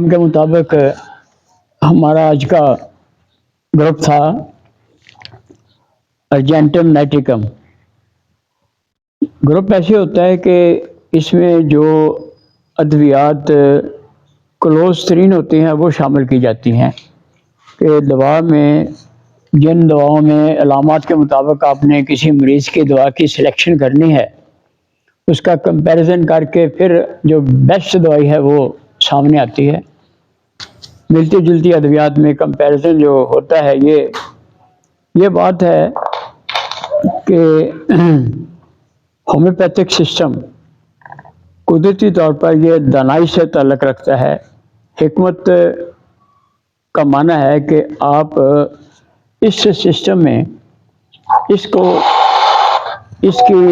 Programme کے مطابق ہمارا آج کا گروپ تھا ارجنٹم نائٹیکم۔ گروپ ایسے ہوتا ہے کہ اس میں جو ادویات کلوز ترین ہوتی ہیں وہ شامل کی جاتی ہیں کہ دوا میں جن دواؤں میں علامات کے مطابق آپ نے کسی مریض کی دوا کی سلیکشن کرنی ہے اس کا کمپیریزن کر کے پھر جو بیسٹ دوائی ہے وہ سامنے آتی ہے۔ ملتی جلتی ادویات میں کمپیریزن جو ہوتا ہے یہ بات ہے کہ ہومیوپیتھک سسٹم قدرتی طور پر یہ دانائی سے تعلق رکھتا ہے۔ حکمت کا معنی ہے کہ آپ اس سسٹم میں اس کی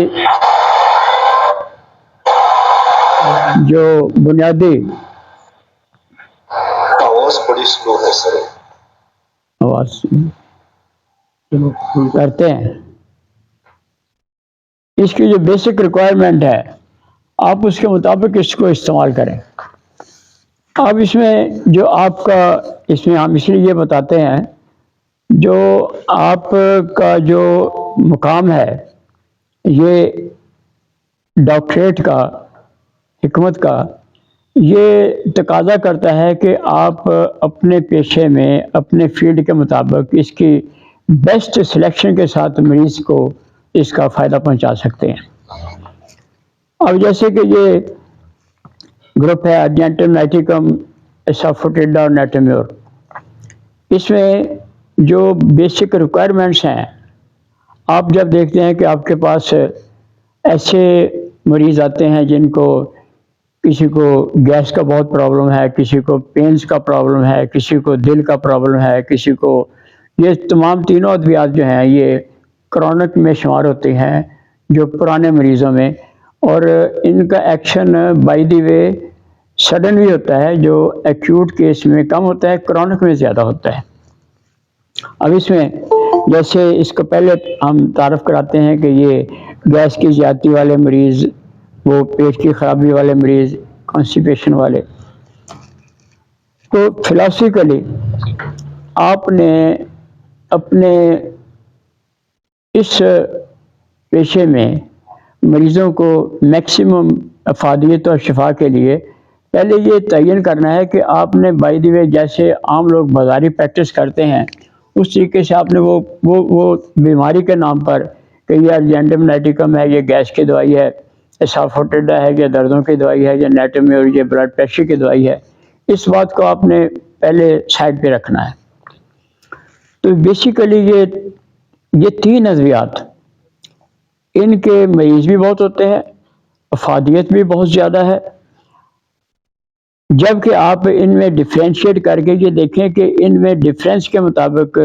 جو بنیادی آواز کرتے ہیں اس کی جو بیسک ریکوائرمنٹ ہے آپ اس کے مطابق اس کو استعمال کریں۔ اب اس میں جو آپ کا اس میں ہم اس لیے یہ بتاتے ہیں جو آپ کا جو مقام ہے یہ ڈاکٹریٹ کا حکمت کا یہ تقاضا کرتا ہے کہ آپ اپنے پیشے میں اپنے فیلڈ کے مطابق اس کی بیسٹ سلیکشن کے ساتھ مریض کو اس کا فائدہ پہنچا سکتے ہیں۔ اب جیسے کہ یہ گروپ ہے ارجنٹم نائٹیکم اسافوٹیڈا اور نیٹامیور، اس میں جو بیسک ریکوائرمنٹس ہیں آپ جب دیکھتے ہیں کہ آپ کے پاس ایسے مریض آتے ہیں جن کو کسی کو گیس کا بہت پرابلم ہے، کسی کو پینز کا پرابلم ہے، کسی کو دل کا پرابلم ہے، کسی کو یہ تمام تینوں ادویات جو ہیں یہ کرونک میں شمار ہوتے ہیں جو پرانے مریضوں میں، اور ان کا action by the way sudden بھی ہوتا ہے جو ایکیوٹ کیس میں کم ہوتا ہے، کرونک میں زیادہ ہوتا ہے۔ اب اس میں جیسے اس کو پہلے ہم تعارف کراتے ہیں کہ یہ گیس کی زیادتی والے مریض، وہ پیٹ کی خرابی والے مریض، کانسٹیپیشن والے، تو فلاسفیکلی آپ نے اپنے اس پیشے میں مریضوں کو میکسیمم افادیت اور شفا کے لیے پہلے یہ تعین کرنا ہے کہ آپ نے بائی دی وے جیسے عام لوگ بازاری پریکٹس کرتے ہیں اس طریقے سے آپ نے وہ بیماری کے نام پر کہ یہ ارجنٹم نائٹیکم ہے، یہ گیس کی دوائی ہے، اسافوٹیڈا ہے، یہ دردوں کی دوائی ہے، یہ نیٹامیور یہ بلڈ پریشر کی دوائی ہے، اس بات کو آپ نے پہلے سائڈ پہ رکھنا ہے۔ تو بیسیکلی یہ تین ادویات ان کے مریض بھی بہت ہوتے ہیں، افادیت بھی بہت زیادہ ہے، جبکہ آپ ان میں ڈفرینشیٹ کر کے یہ دیکھیں کہ ان میں ڈفرینس کے مطابق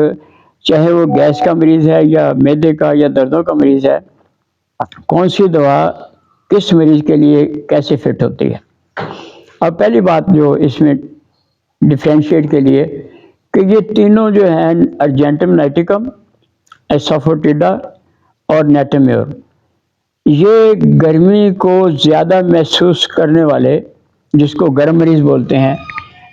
چاہے وہ گیس کا مریض ہے یا معدے کا یا دردوں کا مریض ہے کون سی دوا کس مریض کے لیے کیسے فٹ ہوتی ہے۔ اب پہلی بات جو اس میں ڈفرینشیٹ کے لیے کہ یہ تینوں جو ہیں ارجنٹم نائٹیکم، اسافوٹیڈا اور نیٹامیور، یہ گرمی کو زیادہ محسوس کرنے والے جس کو گرم مریض بولتے ہیں،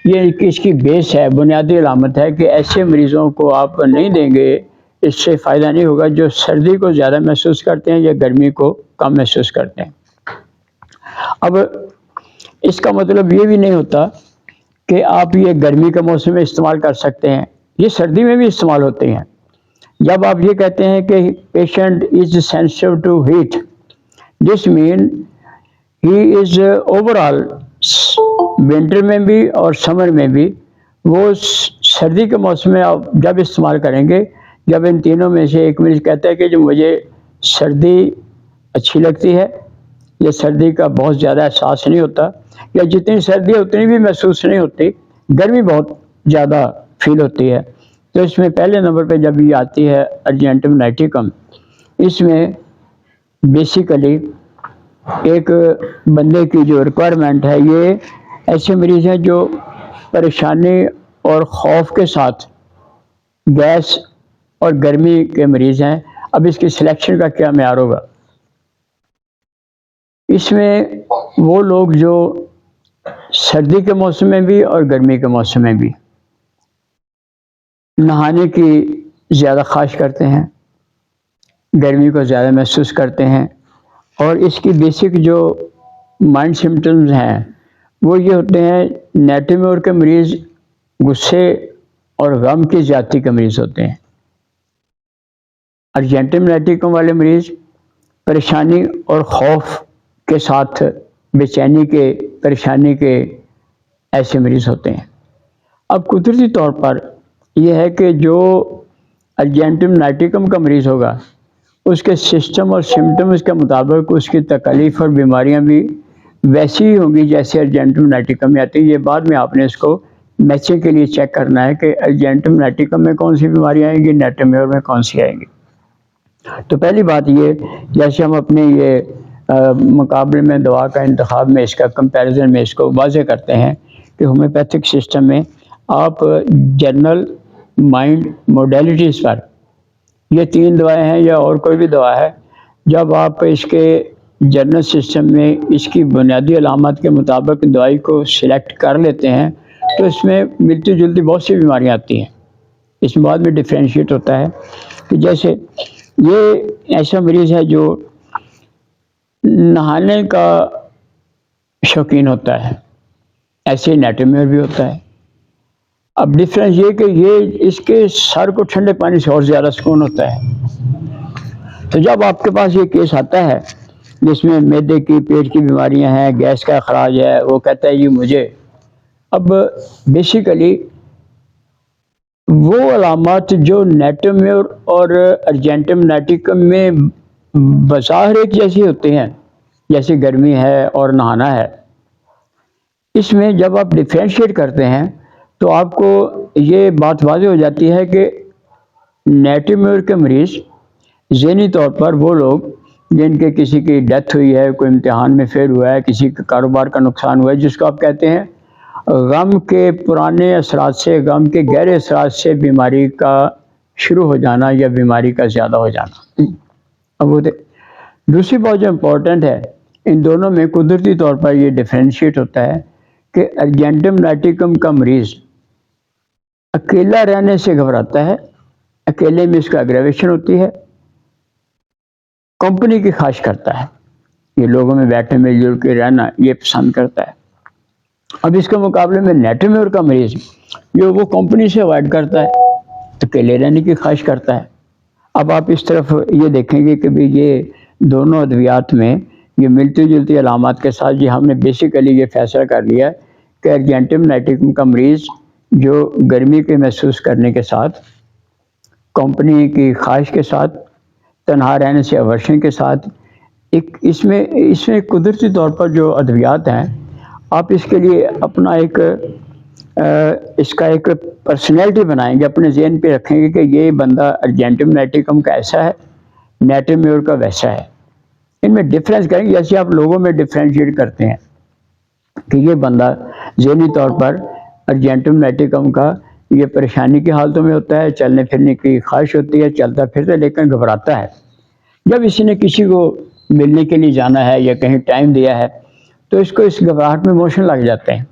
یہ اس کی بیس ہے، بنیادی علامت ہے کہ ایسے مریضوں کو آپ نہیں دیں گے اس سے فائدہ نہیں ہوگا جو سردی کو زیادہ محسوس کرتے ہیں یا گرمی کو کم محسوس کرتے ہیں۔ اب اس کا مطلب یہ بھی نہیں ہوتا کہ آپ یہ گرمی کے موسم میں استعمال کر سکتے ہیں، یہ سردی میں بھی استعمال ہوتے ہیں۔ جب آپ یہ کہتے ہیں کہ patient is sensitive to heat, this man he is overall winter میں بھی اور سمر میں بھی، وہ سردی کے موسم میں آپ جب استعمال کریں گے جب ان تینوں میں سے ایک مریض کہتا ہے کہ جو مجھے سردی اچھی لگتی ہے، یہ سردی کا بہت زیادہ احساس نہیں ہوتا، یا جتنی سردی ہے اتنی بھی محسوس نہیں ہوتی، گرمی بہت زیادہ فیل ہوتی ہے، تو اس میں پہلے نمبر پہ جب یہ آتی ہے ارجنٹم نائٹیکم، اس میں بیسیکلی ایک بندے کی جو ریکوائرمنٹ ہے یہ ایسے مریض ہیں جو پریشانی اور خوف کے ساتھ گیس اور گرمی کے مریض ہیں۔ اب اس کی سلیکشن کا کیا معیار ہوگا؟ اس میں وہ لوگ جو سردی کے موسم میں بھی اور گرمی کے موسم میں بھی نہانے کی زیادہ خواہش کرتے ہیں، گرمی کو زیادہ محسوس کرتے ہیں، اور اس کی بیسک جو مائنڈ سمٹمز ہیں وہ یہ ہوتے ہیں، نیٹومیور کے مریض غصے اور غم کی زیادتی کے مریض ہوتے ہیں، ارجنٹم نیٹیکم والے مریض پریشانی اور خوف کے ساتھ بے چینی کے، پریشانی کے ایسے مریض ہوتے ہیں۔ اب قدرتی طور پر یہ ہے کہ جو ارجنٹم نیٹیکم کا مریض ہوگا اس کے سسٹم اور سمٹمز کے مطابق اس کی تکالیف اور بیماریاں بھی ویسی ہی ہوں گی جیسے ارجنٹم نیٹیکم میں آتی ہے۔ یہ بعد میں آپ نے اس کو میچنگ کے لیے چیک کرنا ہے کہ ارجنٹم نیٹیکم میں کون سی بیماریاں آئیں گی، نیٹومیور میں کون سی آئیں گی۔ تو پہلی بات یہ، جیسے ہم اپنے یہ مقابلے میں دوا کا انتخاب میں اس کا کمپیریزن میں اس کو واضح کرتے ہیں کہ ہومیوپیتھک سسٹم میں آپ جنرل مائنڈ موڈیلٹیز پر یہ 3 دوائیں ہیں یا اور کوئی بھی دوا ہے، جب آپ اس کے جنرل سسٹم میں اس کی بنیادی علامات کے مطابق دوائی کو سلیکٹ کر لیتے ہیں تو اس میں ملتی جلتی بہت سی بیماریاں آتی ہیں۔ اس میں بعد میں ڈفرینشیٹ ہوتا ہے کہ جیسے یہ ایسا مریض ہے جو نہانے کا شوقین ہوتا ہے، ایسے ہی نیٹومیور بھی ہوتا ہے۔ اب ڈفرینس یہ کہ یہ اس کے سر کو ٹھنڈے پانی سے اور زیادہ سکون ہوتا ہے۔ تو جب آپ کے پاس یہ کیس آتا ہے جس میں معدے کی، پیٹ کی بیماریاں ہیں، گیس کا اخراج ہے، وہ کہتا ہے یہ مجھے، اب بیسیکلی وہ علامات جو نیٹومیور اور ارجنٹم نیٹیکم میں بظاہر ایک جیسی ہوتے ہیں، جیسے گرمی ہے اور نہانا ہے، اس میں جب آپ ڈیفرینشیٹ کرتے ہیں تو آپ کو یہ بات واضح ہو جاتی ہے کہ نیٹومیور کے مریض ذہنی طور پر وہ لوگ جن کے کسی کی ڈیتھ ہوئی ہے، کوئی امتحان میں فیل ہوا ہے، کسی کا کاروبار کا نقصان ہوا ہے، جس کو آپ کہتے ہیں غم کے پرانے اثرات سے، غم کے گہرے اثرات سے بیماری کا شروع ہو جانا یا بیماری کا زیادہ ہو جانا۔ اب وہ دوسری بات جو امپورٹنٹ ہے، ان دونوں میں قدرتی طور پر یہ ڈفرینشیٹ ہوتا ہے کہ ارجنٹم نیٹیکم کا مریض اکیلا رہنے سے گھبراتا ہے، اکیلے میں اس کا اگریویشن ہوتی ہے، کمپنی کی خواہش کرتا ہے، یہ لوگوں میں بیٹھے مل جل کے رہنا یہ پسند کرتا ہے۔ اب اس کے مقابلے میں نیٹومیور کا مریض جو وہ کمپنی سے اوائڈ کرتا ہے، اکیلے رہنے کی خواہش کرتا ہے۔ اب آپ اس طرف یہ دیکھیں گے کہ بھی یہ دونوں ادویات میں یہ ملتی جلتی علامات کے ساتھ یہ ہم نے بیسیکلی یہ فیصلہ کر لیا کہ ارجنٹم نیٹیکم کا مریض جو گرمی کے محسوس کرنے کے ساتھ، کمپنی کی خواہش کے ساتھ، تنہا رہنے سے اورشن کے ساتھ، اس میں قدرتی طور پر جو ادویات ہیں، آپ اس کے لیے اپنا اس کا ایک پرسنالٹی بنائیں گے، اپنے ذہن پہ رکھیں گے کہ یہ بندہ ارجنٹم نیٹیکم کا ایسا ہے، نیٹومیور کا ویسا ہے۔ ان میں ڈفرینس کریں گے جیسے آپ لوگوں میں ڈفرینشیٹ کرتے ہیں کہ یہ بندہ ذہنی طور پر ارجنٹم نیٹیکم کا یہ پریشانی کی حالتوں میں ہوتا ہے، چلنے پھرنے کی خواہش ہوتی ہے، چلتا پھرتا ہے لیکن گھبراتا ہے۔ جب اسی نے کسی کو ملنے کے لیے جانا ہے یا کہیں ٹائم دیا ہے تو اس کو اس گھبراہٹ میں موشن لگ جاتے ہیں۔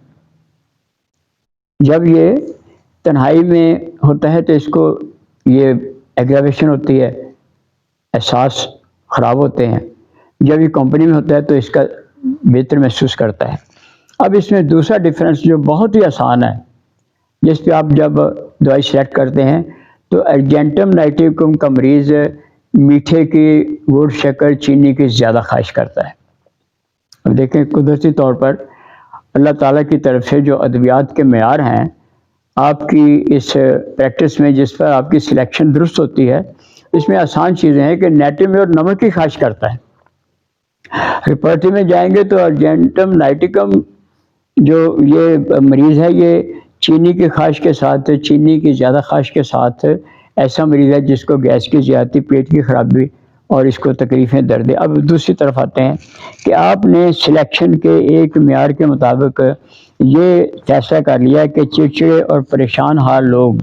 جب یہ تنہائی میں ہوتا ہے تو اس کو یہ ایگریویشن ہوتی ہے، احساس خراب ہوتے ہیں۔ جب یہ کمپنی میں ہوتا ہے تو اس کا بہتر محسوس کرتا ہے۔ اب اس میں دوسرا ڈفرینس جو بہت ہی آسان ہے، جس پہ آپ جب دوائی سلیکٹ کرتے ہیں تو ارجنٹم نیٹیکم کا مریض میٹھے کی، گڑ، شکر، چینی کی زیادہ خواہش کرتا ہے۔ اب دیکھیں قدرتی طور پر اللہ تعالیٰ کی طرف سے جو ادویات کے معیار ہیں، آپ کی اس پریکٹس میں جس پر آپ کی سلیکشن درست ہوتی ہے، اس میں آسان چیزیں ہیں کہ نیٹومیور نمک کی خواہش کرتا ہے۔ ریپرٹی میں جائیں گے تو ارجنٹم نیٹیکم جو یہ مریض ہے یہ چینی کی خواہش کے ساتھ، چینی کی زیادہ خواہش کے ساتھ ایسا مریض ہے جس کو گیس کی زیادتی، پیٹ کی خرابی اور اس کو تکلیفیں، درد ہے۔ اب دوسری طرف آتے ہیں کہ آپ نے سلیکشن کے ایک معیار کے مطابق یہ فیصلہ کر لیا کہ چڑچڑے اور پریشان حال لوگ،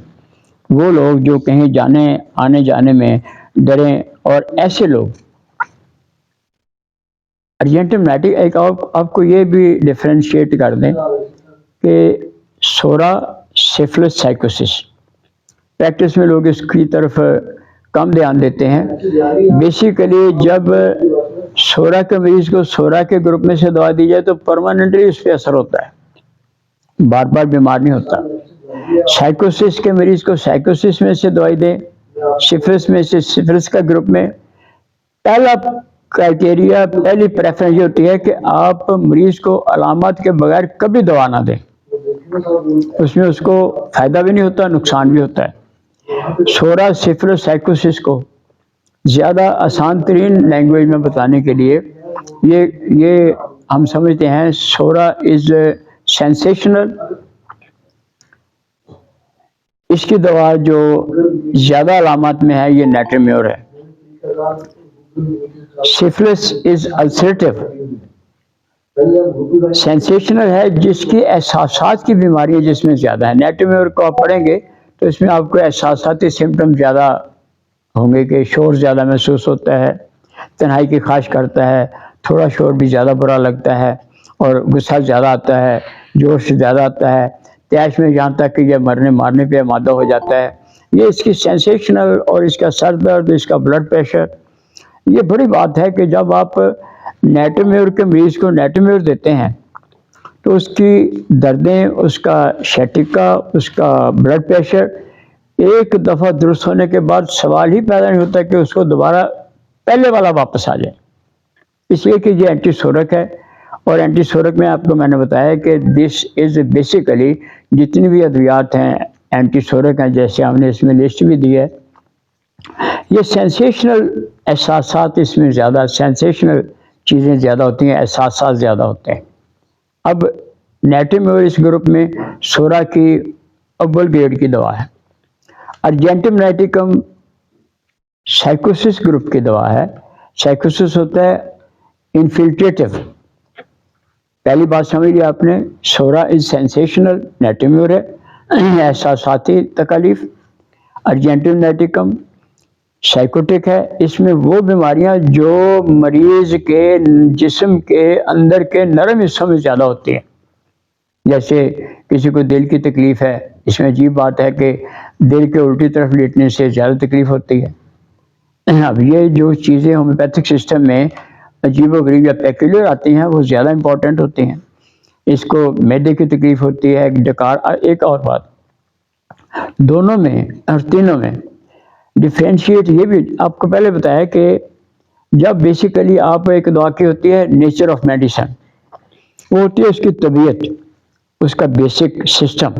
وہ لوگ جو کہیں جانے آنے جانے میں ڈریں، اور ایسے لوگ ارجنٹم نیٹیکم ایک آپ کو یہ بھی ڈفرینشیٹ کر دیں کہ سورا سفلس سائیکوسس، پریکٹس میں لوگ اس کی طرف کم دھیان دیتے ہیں. بیسیکلی جب سورا کے مریض کو سورا کے گروپ میں سے دوا دی جائے تو پرماننٹلی اس پہ اثر ہوتا ہے، بار بار بیمار نہیں ہوتا. سائیکوسس کے مریض کو سائیکوسس میں سے دوائی دیں، سفلس میں سے سفلس کا گروپ میں. پہلا کرائٹیریا، پہلی پریفرنس یہ ہوتی ہے کہ آپ مریض کو علامات کے بغیر کبھی دوا نہ دیں، اس میں اس کو فائدہ بھی نہیں ہوتا، نقصان بھی ہوتا ہے. سورا سفلس سائیکوسس کو زیادہ آسان ترین لینگویج میں بتانے کے لیے یہ ہم سمجھتے ہیں سورا از سینسیشنل. اس کی دوا جو زیادہ علامات میں ہے یہ نیٹرمیور ہے. سفلس از السریٹو، سینسیشنل ہے جس کی احساسات کی بیماریاں جس میں زیادہ ہیں. نیٹرمیور کو آپ پڑھیں گے تو اس میں آپ کو احساساتی سمٹم زیادہ ہوں گے کہ شور زیادہ محسوس ہوتا ہے، تنہائی کی خواہش کرتا ہے، تھوڑا شور بھی زیادہ برا لگتا ہے، اور غصہ زیادہ آتا ہے، جوش زیادہ آتا ہے، تیش میں یہاں تک کہ یہ مارنے پہ آمادہ ہو جاتا ہے. یہ اس کی سینسیشنل، اور اس کا سر درد، اس کا بلڈ پریشر. یہ بڑی بات ہے کہ جب آپ نیٹرمیور کے مریض کو نیٹرمیور دیتے ہیں تو اس کی دردیں، اس کا شیٹکا، اس کا بلڈ پریشر ایک دفعہ درست ہونے کے بعد سوال ہی پیدا نہیں ہوتا کہ اس کو دوبارہ پہلے والا واپس آ جائے. اس لیے کہ یہ اینٹی سورک ہے، اور اینٹی سورک میں آپ کو میں نے بتایا کہ دس از بیسیکلی جتنی بھی ادویات ہیں اینٹی سورک ہیں، جیسے ہم نے اس میں لسٹ بھی دی ہے. یہ سینسیشنل احساسات اس میں زیادہ، سینسیشنل چیزیں زیادہ ہوتی ہیں، احساسات زیادہ ہوتے ہیں. اب نیٹرمیور اس گروپ میں سورا کی اول گریڈ کی دوا ہے. ارجنٹم نیٹیکم سائیکوسس گروپ کی دوا ہے. سائیکوسس ہوتا ہے انفلٹریٹو. پہلی بات سمجھ لیا آپ نے، سورا از سینسیشنل، نیٹرمیور ہے احساساتی تکالیف. ارجنٹم نیٹیکم سائیکوٹک ہے. اس میں وہ بیماریاں جو مریض کے جسم کے اندر کے نرم حصوں میں زیادہ ہوتی ہیں، جیسے کسی کو دل کی تکلیف ہے. اس میں عجیب بات ہے کہ دل کے الٹی طرف لیٹنے سے زیادہ تکلیف ہوتی ہے. اب یہ جو چیزیں ہومیوپیتھک سسٹم میں عجیب و غریب یا پیکولر آتی ہیں وہ زیادہ امپورٹنٹ ہوتی ہیں. اس کو معدے کی تکلیف ہوتی ہے، ڈکار. ایک اور بات، دونوں میں اور تینوں میں ڈیفرینشیٹ یہ بھی آپ کو پہلے بتایا کہ جب بیسیکلی آپ ایک دوا کی ہوتی ہے نیچر آف میڈیسن، وہ ہوتی ہے اس کی طبیعت، اس کا بیسک سسٹم.